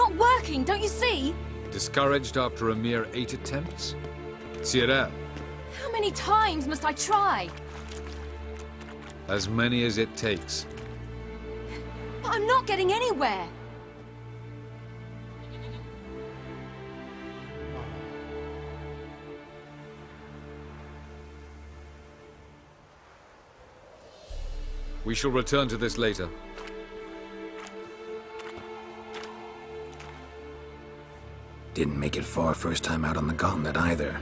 not working, don't you see? Discouraged after a mere 8 attempts? Cyril, How many times must I try? as many as it takes. But I'm not getting anywhere. We shall return to this later. Didn't make it far first time out on the gauntlet either.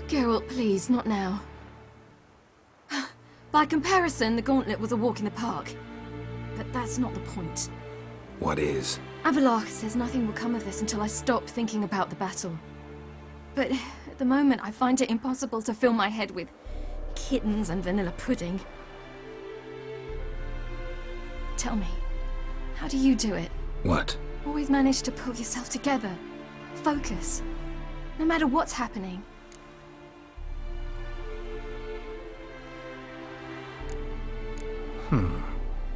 Geralt, please, not now. By comparison, the Gauntlet was a walk in the park. But that's not the point. What is? Avallac'h says nothing will come of this until I stop thinking about the battle. But at the moment, I find it impossible to fill my head with kittens and vanilla pudding. Tell me, how do you do it? What? Always manage to pull yourself together. Focus. No matter what's happening.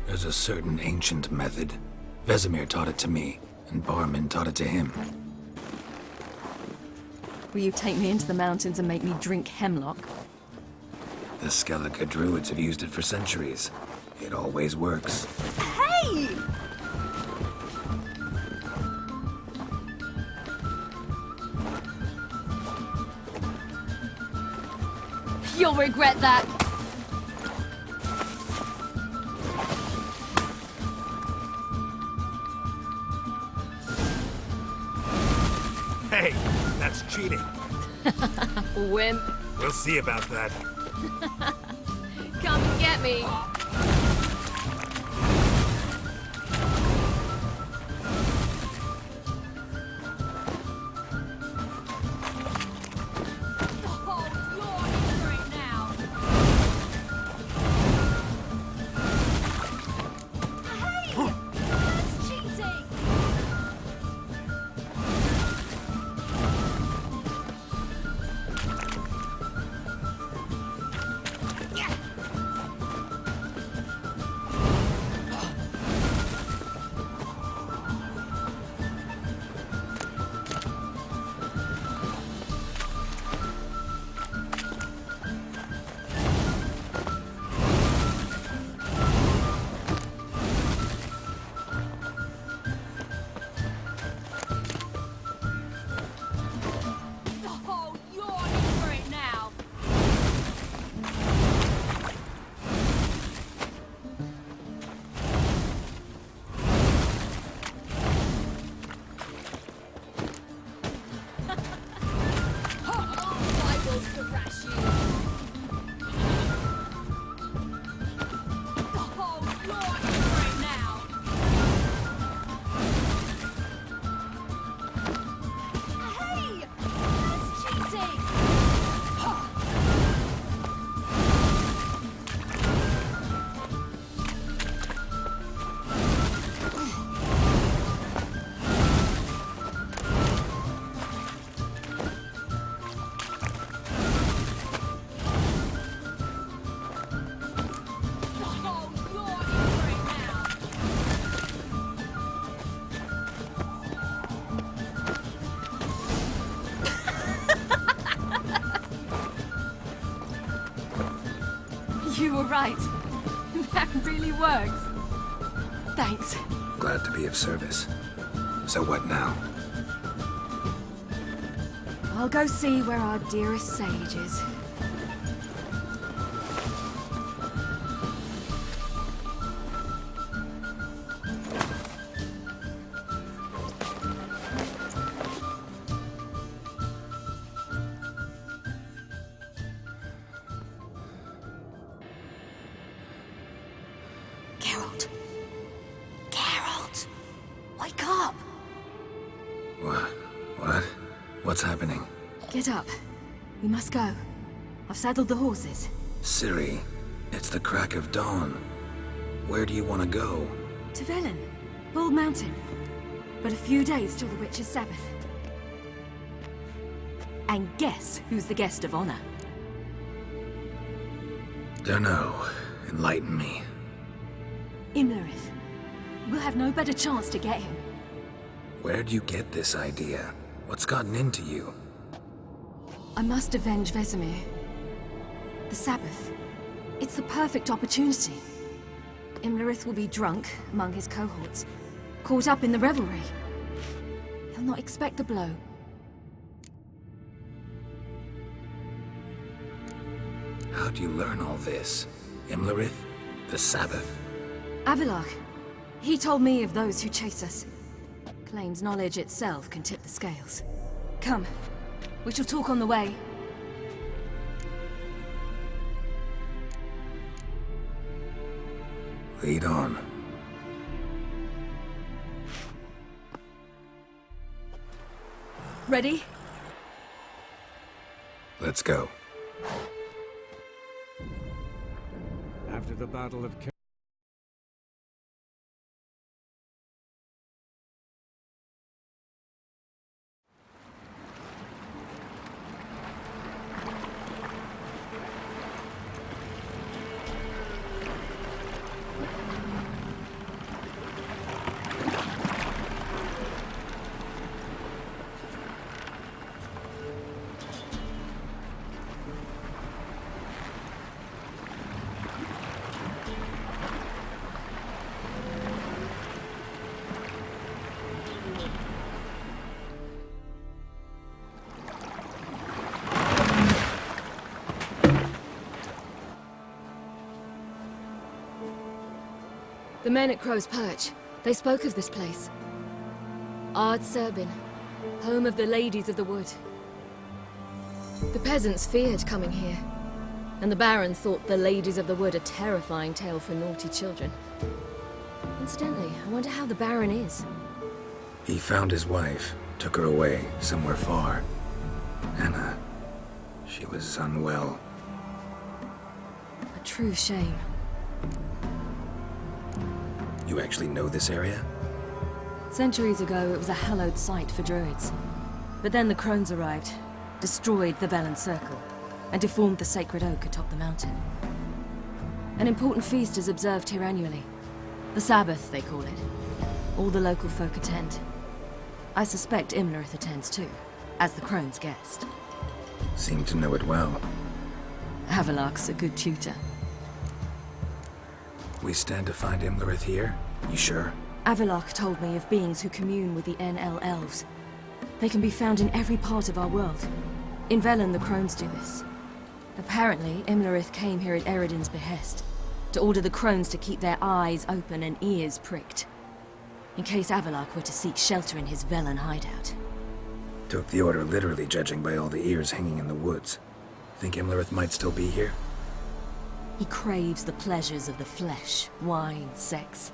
There's a certain ancient method. Vesemir taught it to me, and Barman taught it to him. Will you take me into the mountains and make me drink hemlock? The Skellige druids have used it for centuries. It always works. Hey! You'll regret that. Hey, that's cheating. Wimp. We'll see about that. Come and get me. You were right. That really works. Thanks. Glad to be of service. So what now? I'll go see where our dearest sage is. Geralt. Geralt! Wake up! What? What's happening? Get up. We must go. I've saddled the horses. Ciri, it's the crack of dawn. Where do you want to go? To Velen. Bald Mountain. But a few days till the Witch's Sabbath. And guess who's the guest of honor? Dunno. Enlighten me. Imlerith. We'll have no better chance to get him. Where'd you get this idea? What's gotten into you? I must avenge Vesemir. The Sabbath. It's the perfect opportunity. Imlerith will be drunk among his cohorts, caught up in the revelry. He'll not expect the blow. How'd you learn all this? Imlerith? The Sabbath? Avilark. He told me of those who chase us. Claims knowledge itself can tip the scales. Come. We shall talk on the way. Lead on. Ready? Let's go. After the Battle of The men at Crow's Perch, they spoke of this place. Ard Serbin, home of the Ladies of the Wood. The peasants feared coming here, and the Baron thought the Ladies of the Wood a terrifying tale for naughty children. Incidentally, I wonder how the Baron is. He found his wife, took her away, somewhere far. Anna, she was unwell. A true shame. You actually know this area? Centuries ago, it was a hallowed site for druids. But then the Crones arrived, destroyed the Velen Circle, and deformed the sacred oak atop the mountain. An important feast is observed here annually. The Sabbath, they call it. All the local folk attend. I suspect Imlerith attends too, as the Crone's guest. Seem to know it well. Avilark's a good tutor. We stand to find Imlerith here? You sure? Avilark told me of beings who commune with the NL Elves. They can be found in every part of our world. In Velen, the Crones do this. Apparently, Imlerith came here at Eredin's behest, to order the Crones to keep their eyes open and ears pricked, in case Avilark were to seek shelter in his Velen hideout. Took the order literally, judging by all the ears hanging in the woods. Think Imlerith might still be here? He craves the pleasures of the flesh, wine, sex.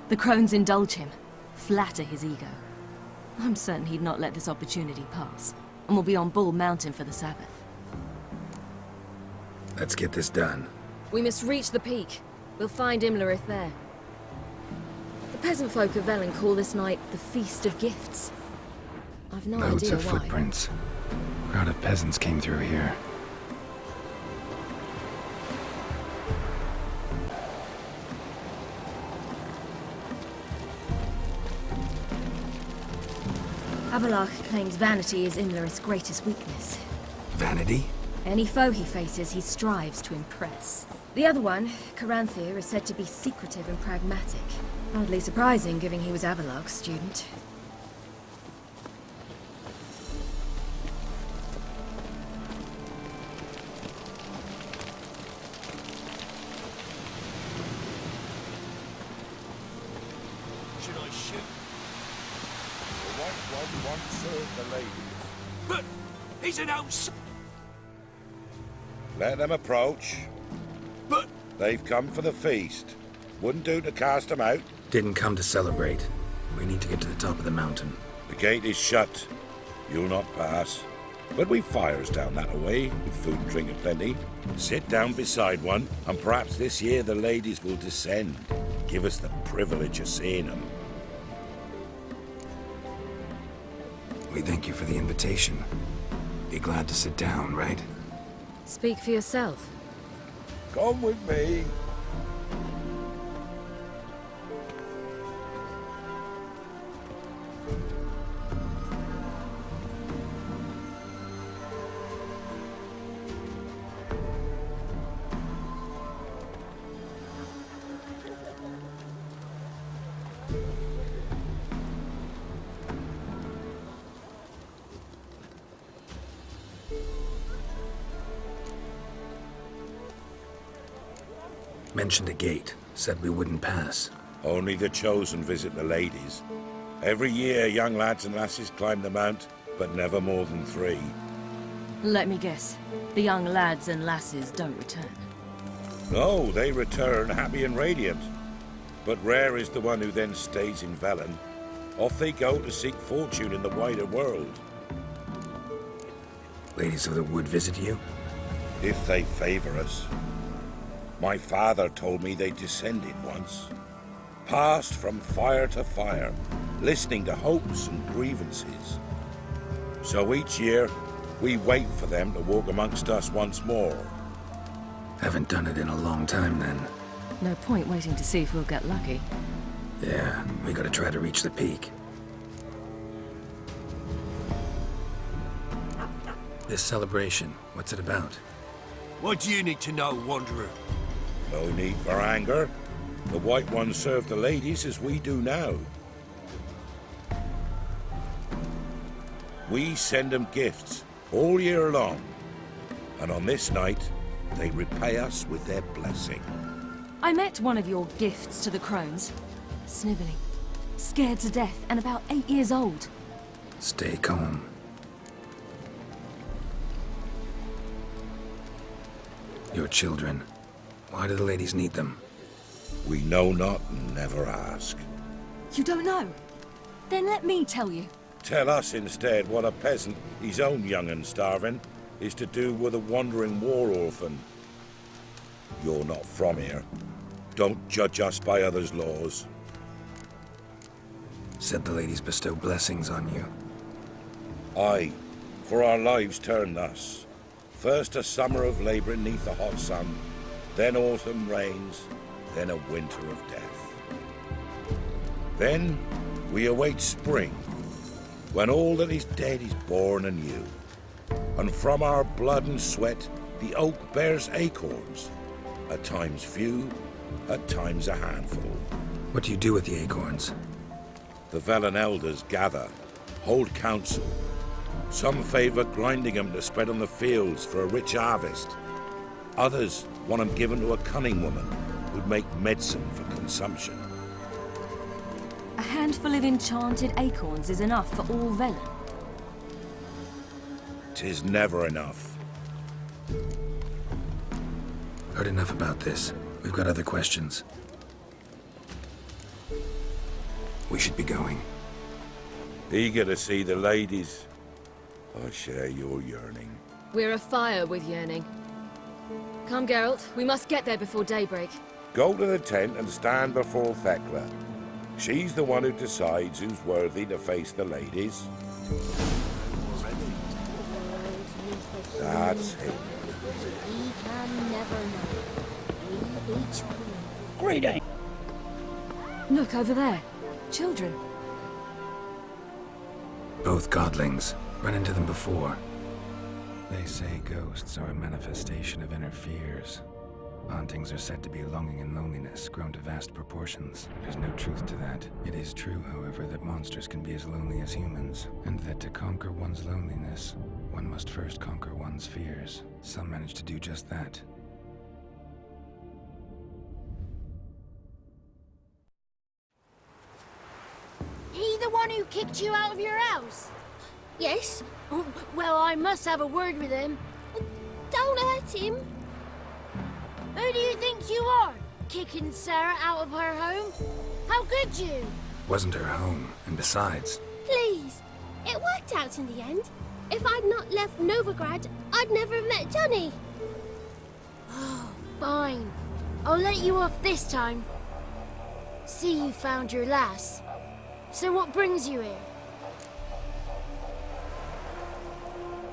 The Crones indulge him, flatter his ego. I'm certain he'd not let this opportunity pass, and will be on Bull Mountain for the Sabbath. Let's get this done. We must reach the peak. We'll find Imlerith there. The peasant folk of Velen call this night the Feast of Gifts. I've no Loads idea of why. footprints. Crowd of peasants came through here. Avilark claims vanity is Imlerith's greatest weakness. Vanity? Any foe he faces, he strives to impress. The other one, Caranthir, is said to be secretive and pragmatic. Hardly surprising, given he was Avilark's student. Should I shoot? The white one won't serve the ladies. But he's an outs. Let them approach. But They've come for the feast. Wouldn't do to cast them out. Didn't come to celebrate. We need to get to the top of the mountain. The gate is shut. You'll not pass. But we've fires down that away, with food and drink aplenty. Sit down beside one, and perhaps this year the ladies will descend. Give us the privilege of seeing them. We thank you for the invitation. Be glad to sit down, right? Speak for yourself. Come with me. Mentioned a gate. Said we wouldn't pass. Only the chosen visit the ladies. Every year, young lads and lasses climb the mount, but never more than 3. Let me guess. The young lads and lasses don't return. No, they return happy and radiant. But rare is the one who then stays in Velen. Off they go to seek fortune in the wider world. Ladies of the Wood visit you? If they favor us. My father told me they descended once. Passed from fire to fire, listening to hopes and grievances. So each year, we wait for them to walk amongst us once more. Haven't done it in a long time, then. No point waiting to see if we'll get lucky. Yeah, we gotta try to reach the peak. This celebration, what's it about? What do you need to know, Wanderer? No need for anger. The White Ones serve the ladies as we do now. We send them gifts all year long. And on this night, they repay us with their blessing. I met one of your gifts to the crones. Snivelling. Scared to death and about 8 years old. Stay calm. Your children. Why do the ladies need them? We know not and never ask. You don't know? Then let me tell you. Tell us instead what a peasant, his own young and starving, is to do with a wandering war orphan. You're not from here. Don't judge us by others' laws. Said the ladies bestow blessings on you. Aye, for our lives turn thus. First a summer of labouring neath the hot sun, then autumn rains, then a winter of death. Then we await spring, when all that is dead is born anew. And from our blood and sweat the oak bears acorns, at times few, at times a handful. What do you do with the acorns? The Velen elders gather, hold council. Some favour grinding them to spread on the fields for a rich harvest. Others want them given to a cunning woman who'd make medicine for consumption. A handful of enchanted acorns is enough for all Velen. 'Tis never enough. Heard enough about this. We've got other questions. We should be going. Eager to see the ladies. I share your yearning. We're afire with yearning. Come, Geralt. We must get there before daybreak. Go to the tent and stand before Thekla. She's the one who decides who's worthy to face the ladies. That's it. We can never know. We each will. Greeting. Look over there. Children. Both godlings. Run into them before. They say ghosts are a manifestation of inner fears. Hauntings are said to be longing and loneliness grown to vast proportions. There's no truth to that. It is true, however, that monsters can be as lonely as humans, and that to conquer one's loneliness, one must first conquer one's fears. Some manage to do just that. He the one who kicked you out of your house? Yes. Oh, well, I must have a word with him. Don't hurt him. Who do you think you are? Kicking Sarah out of her home? How could you? Wasn't her home, and besides... Please. It worked out in the end. If I'd not left Novigrad, I'd never have met Johnny. Oh, fine. I'll let you off this time. See, you found your lass. So what brings you here?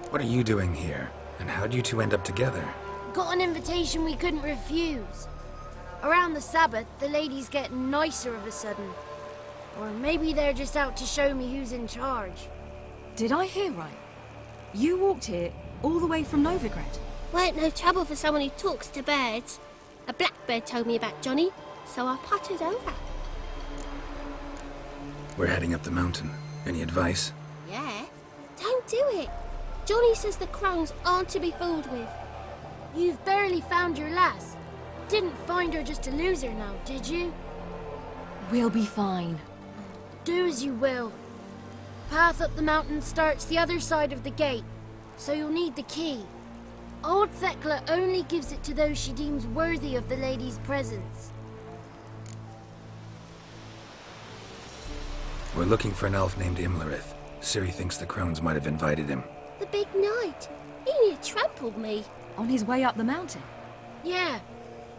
What are you doing here? And how'd you two end up together? Got an invitation we couldn't refuse. Around the Sabbath, the ladies get nicer of a sudden. Or maybe they're just out to show me who's in charge. Did I hear right? You walked here all the way from Novigrad? Weren't no trouble for someone who talks to birds. A blackbird told me about Johnny, so I pottered over. We're heading up the mountain. Any advice? Yeah? Don't do it. Johnny says the crones aren't to be fooled with. You've barely found your lass. Didn't find her just to lose her now, did you? We'll be fine. Do as you will. Path up the mountain starts the other side of the gate, so you'll need the key. Old Thekla only gives it to those she deems worthy of the lady's presence. We're looking for an elf named Imlerith. Ciri thinks the crones might have invited him. The big knight. He near trampled me. On his way up the mountain. Yeah.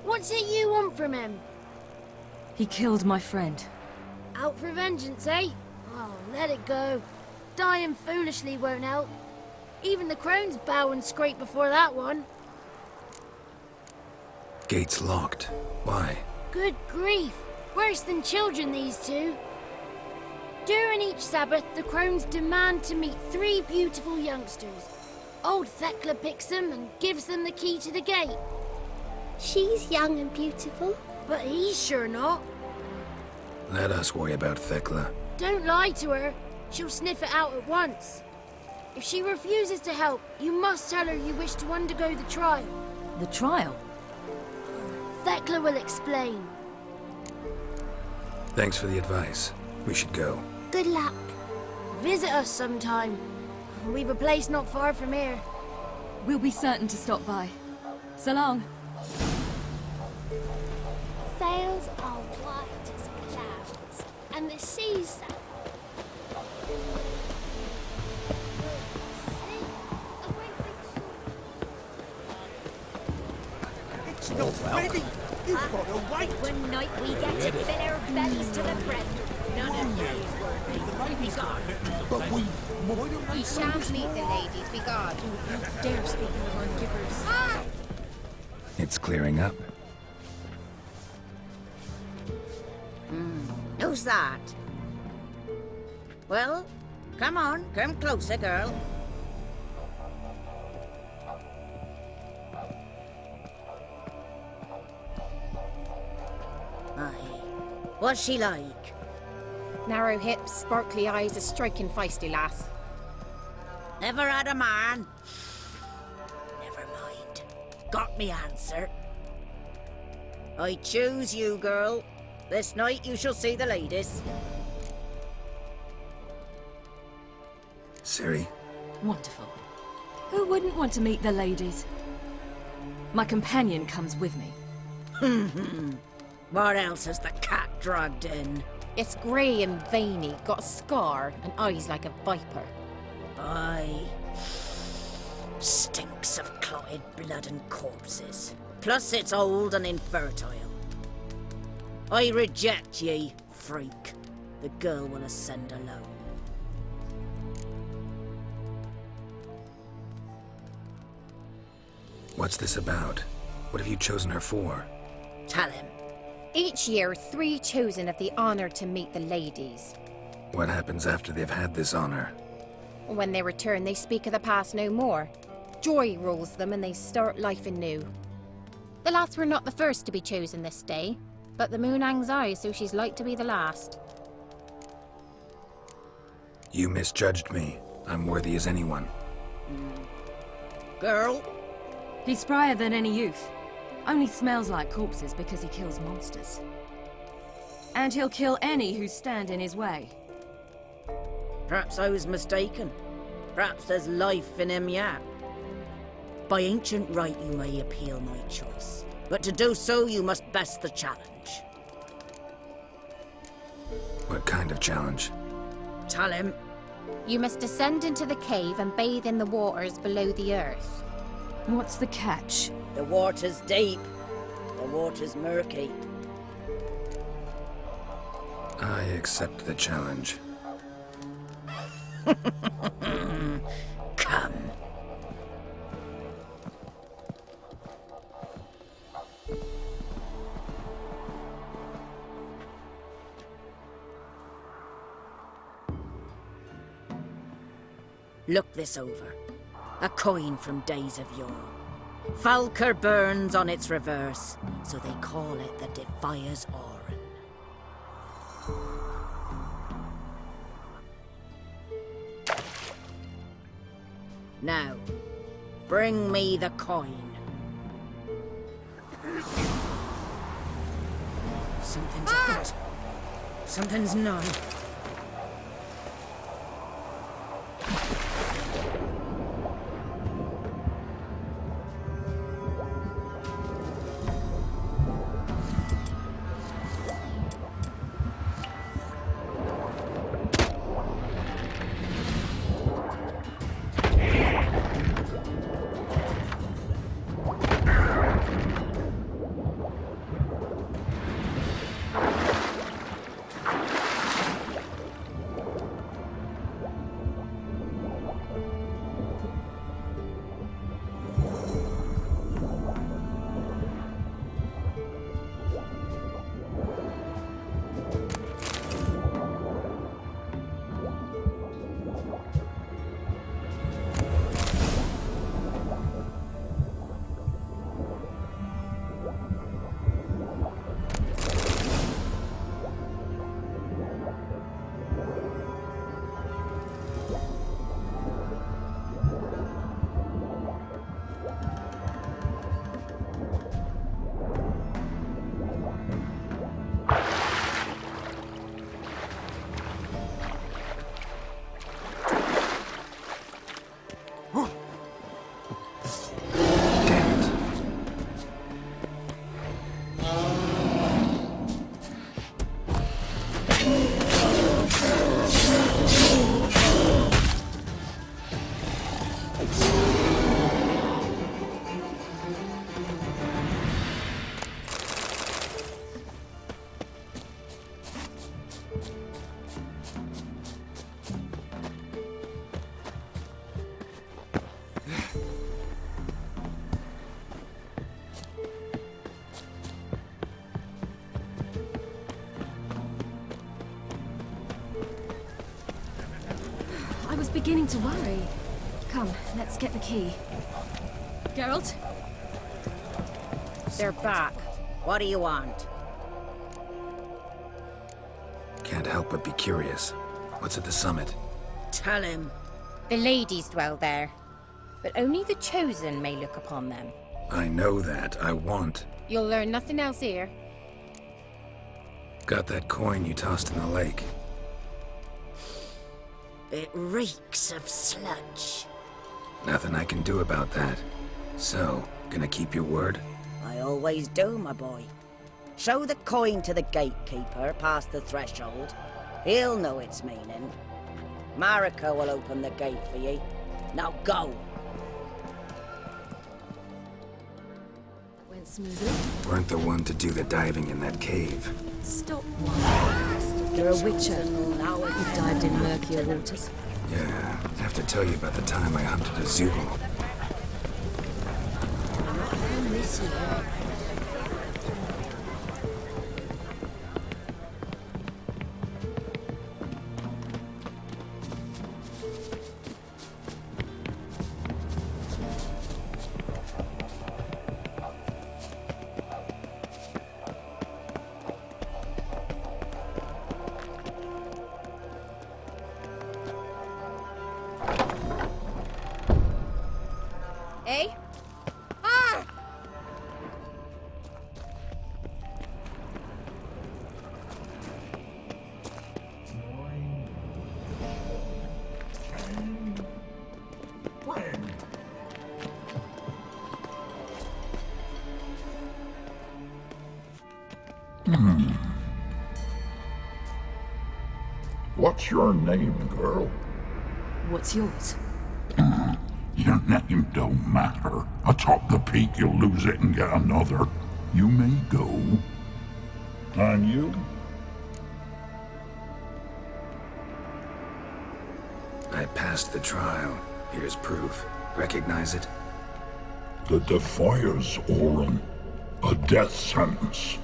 What's it you want from him? He killed my friend. Out for vengeance, eh? Oh, let it go. Dying foolishly won't help. Even the crones bow and scrape before that one. Gate's locked. Why? Good grief. Worse than children, these two. During each Sabbath, the crones demand to meet 3 beautiful youngsters. Old Thekla picks them and gives them the key to the gate. She's young and beautiful. But he's sure not. Let us worry about Thekla. Don't lie to her. She'll sniff it out at once. If she refuses to help, you must tell her you wish to undergo the trial. The trial? Thekla will explain. Thanks for the advice. We should go. Good luck. Visit us sometime. We've a place not far from here. We'll be certain to stop by. So long. Sails are white as clouds, and the sea's sad. It's not ready. You've got to wait. One night we get to fill our bellies to the brim. None of these worthy. Be gone. But we might We shan't meet the ladies. Be gone. Dare speak of the ungibbers. Ah! It's clearing up. Who's that? Well, come on, come closer, girl. Aye. What's she like? Narrow hips, sparkly eyes, a striking feisty lass. Never had a man. Never mind. Got me answer. I choose you, girl. This night you shall see the ladies. Ciri, Wonderful. Who wouldn't want to meet the ladies? My companion comes with me. What else has the cat dragged in? It's grey and veiny, got a scar, and eyes like a viper. Aye. Stinks of clotted blood and corpses. Plus it's old and infertile. I reject ye, freak. The girl will ascend alone. what's this about? What have you chosen her for? Tell him. Each year, 3 chosen have the honour to meet the ladies. What happens after they've had this honor? When they return, they speak of the past no more. Joy rules them and they start life anew. The lass were not the first to be chosen this day, but the moon hangs high, so she's like to be the last. You misjudged me. I'm worthy as anyone. Girl, He's sprier than any youth. Only smells like corpses because he kills monsters. And he'll kill any who stand in his way. perhaps I was mistaken. Perhaps there's life in him yet. By ancient right you may appeal my choice, but to do so you must best the challenge. What kind of challenge? Tell him. You must descend into the cave and bathe in the waters below the earth. What's the catch? The water's deep. The water's murky. I accept the challenge. Come. Look this over. A coin from days of yore. Falker burns on its reverse, so they call it the Defier's Oran. Now, bring me the coin. Something's afoot. Something's nigh. I was beginning to worry. Come, let's get the key. Geralt? They're back. What do you want? Can't help but be curious. What's at the summit? Tell him. The ladies dwell there, but only the chosen may look upon them. I know that. I want. You'll learn nothing else here. Got that coin you tossed in the lake. It reeks of sludge. Nothing I can do about that. So, gonna keep your word? I always do, my boy. Show the coin to the gatekeeper past the threshold. He'll know its meaning. Marika will open the gate for ye. Now go! Went smoothly. Weren't the one to do the diving in that cave. Stop one. You're a witcher. You've dived in murkier waters. Yeah, I have to tell you about the time I hunted a Zoogle. Eh? Ah! What's your name, girl? What's yours? Your name don't matter. Atop the peak, you'll lose it and get another. You may go. And you? I passed the trial. Here's proof. Recognize it? The Defiers, Orin. A death sentence.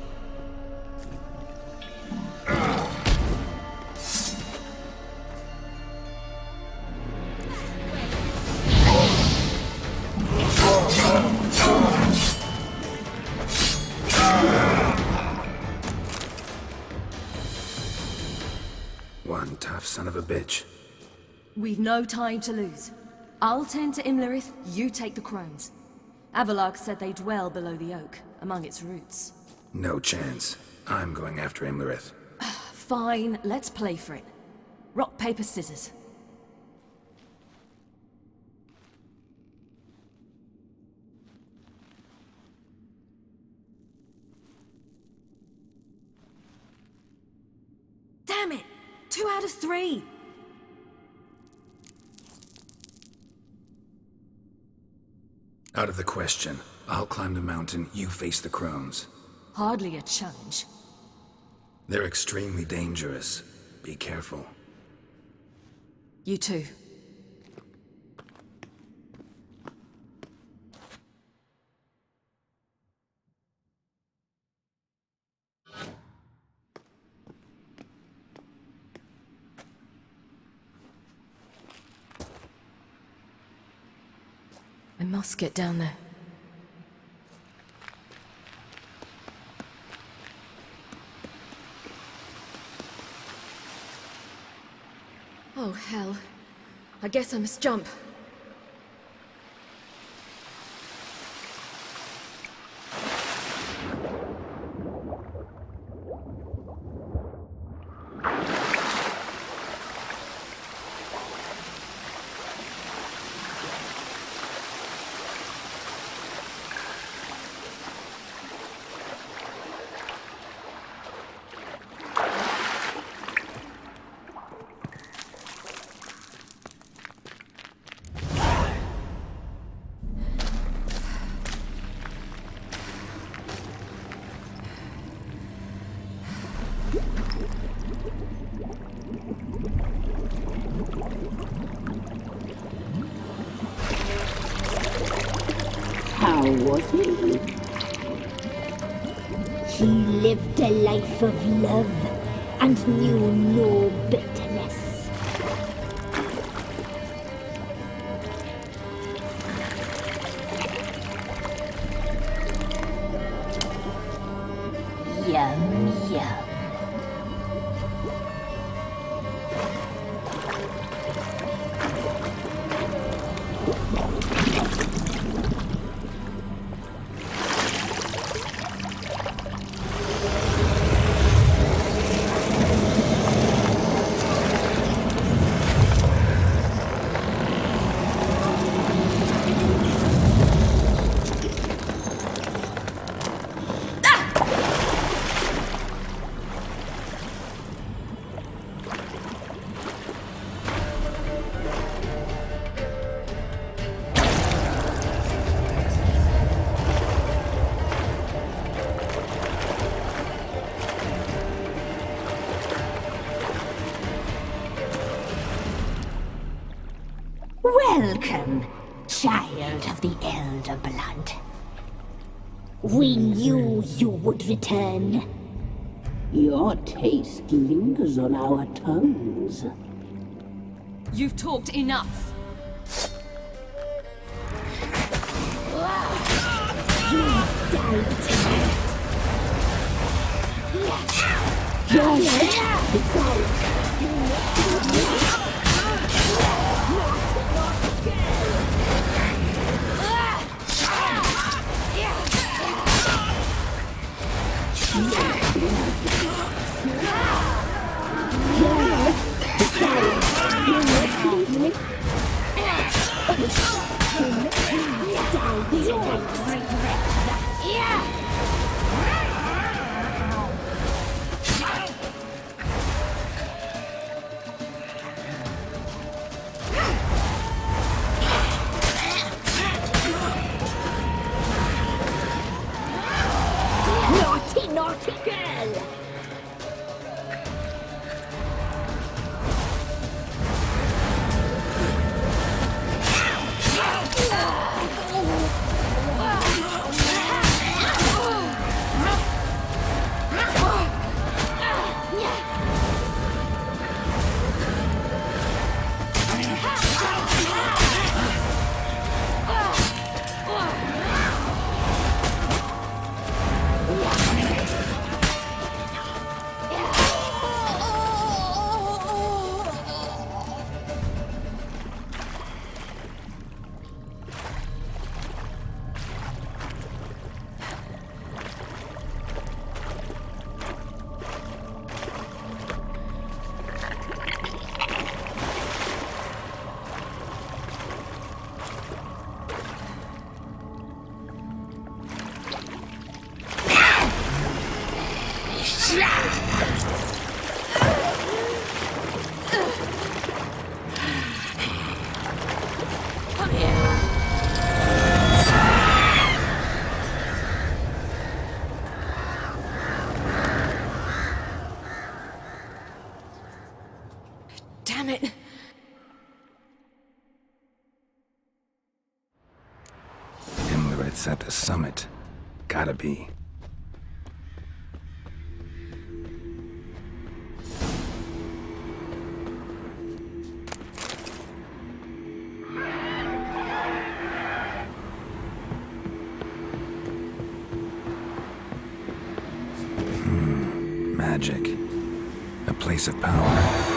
One tough son of a bitch. We've no time to lose. I'll tend to Imlerith, you take the crones. Avalark said they dwell below the oak, among its roots. No chance. I'm going after Imlerith. Fine, let's play for it. Rock, paper, scissors. Damn it! 2 out of 3! Out of the question. I'll climb the mountain, you face the crones. Hardly a challenge. They're extremely dangerous. Be careful. You too. I must get down there. Oh, hell. I guess I must jump. How was he? He lived a life of love and knew no bitterness. Yum, yum. Welcome, child of the Elder Blood. We knew you would return. Your taste lingers on our tongues. You've talked enough! You died tonight. Naughty, naughty girl! Come here. Damn it. Imlrit's at the summit. Gotta be. Magic. A place of power.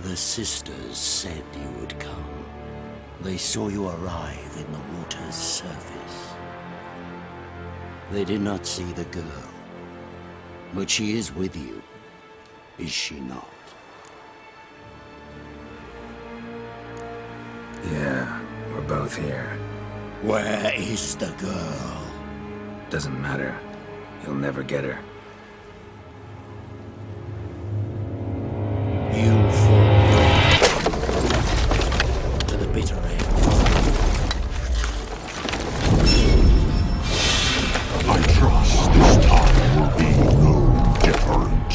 The sisters said you would come. They saw you arrive in the water's surface. They did not see the girl. But she is with you, is she not? Yeah, we're both here. Where is the girl? Doesn't matter. You'll never get her. You fall to the bitter end. I trust this time will be no different.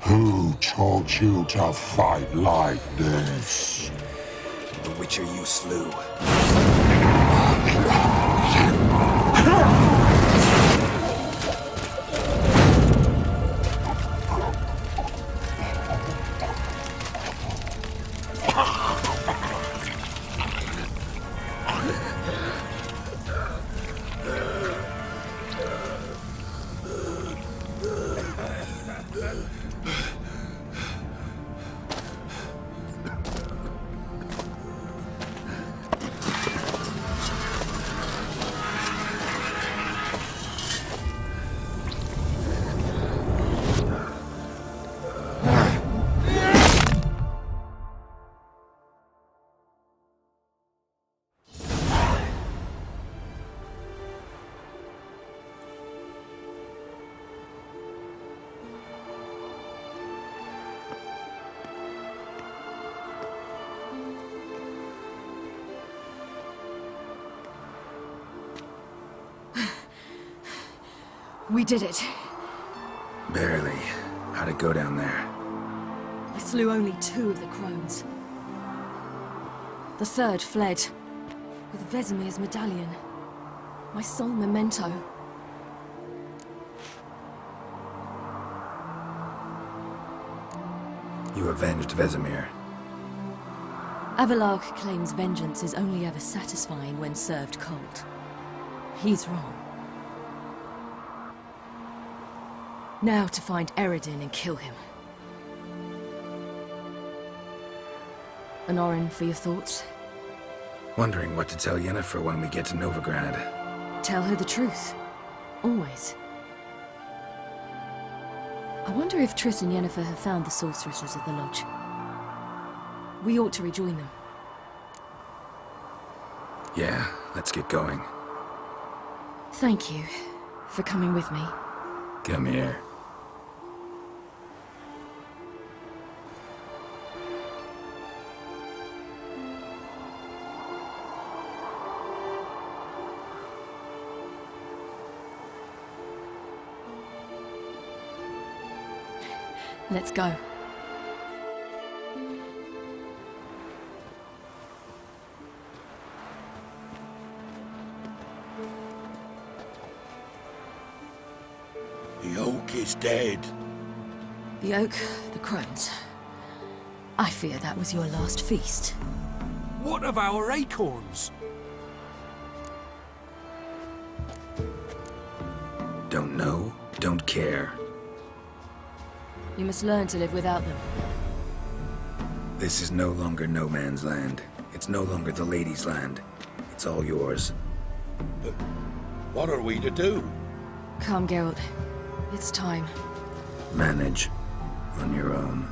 Who taught you to fight like this? The Witcher you slew. We did it. Barely. How'd it go down there? I slew only 2 of the crones. The third fled, with Vesemir's medallion. My sole memento. You avenged Vesemir. Avalark claims vengeance is only ever satisfying when served cold. He's wrong. Now to find Eredin and kill him. Honorin, for your thoughts? Wondering what to tell Yennefer when we get to Novigrad. Tell her the truth. Always. I wonder if Triss and Yennefer have found the sorceresses of the Lodge. We ought to rejoin them. Yeah, let's get going. Thank you for coming with me. Come here. Let's go. The oak is dead. The oak, the crones. I fear that was your last feast. What of our acorns? Don't know, don't care. You must learn to live without them. This is no longer no man's land. It's no longer the lady's land. It's all yours. But what are we to do? Come, Geralt. It's time. Manage on your own.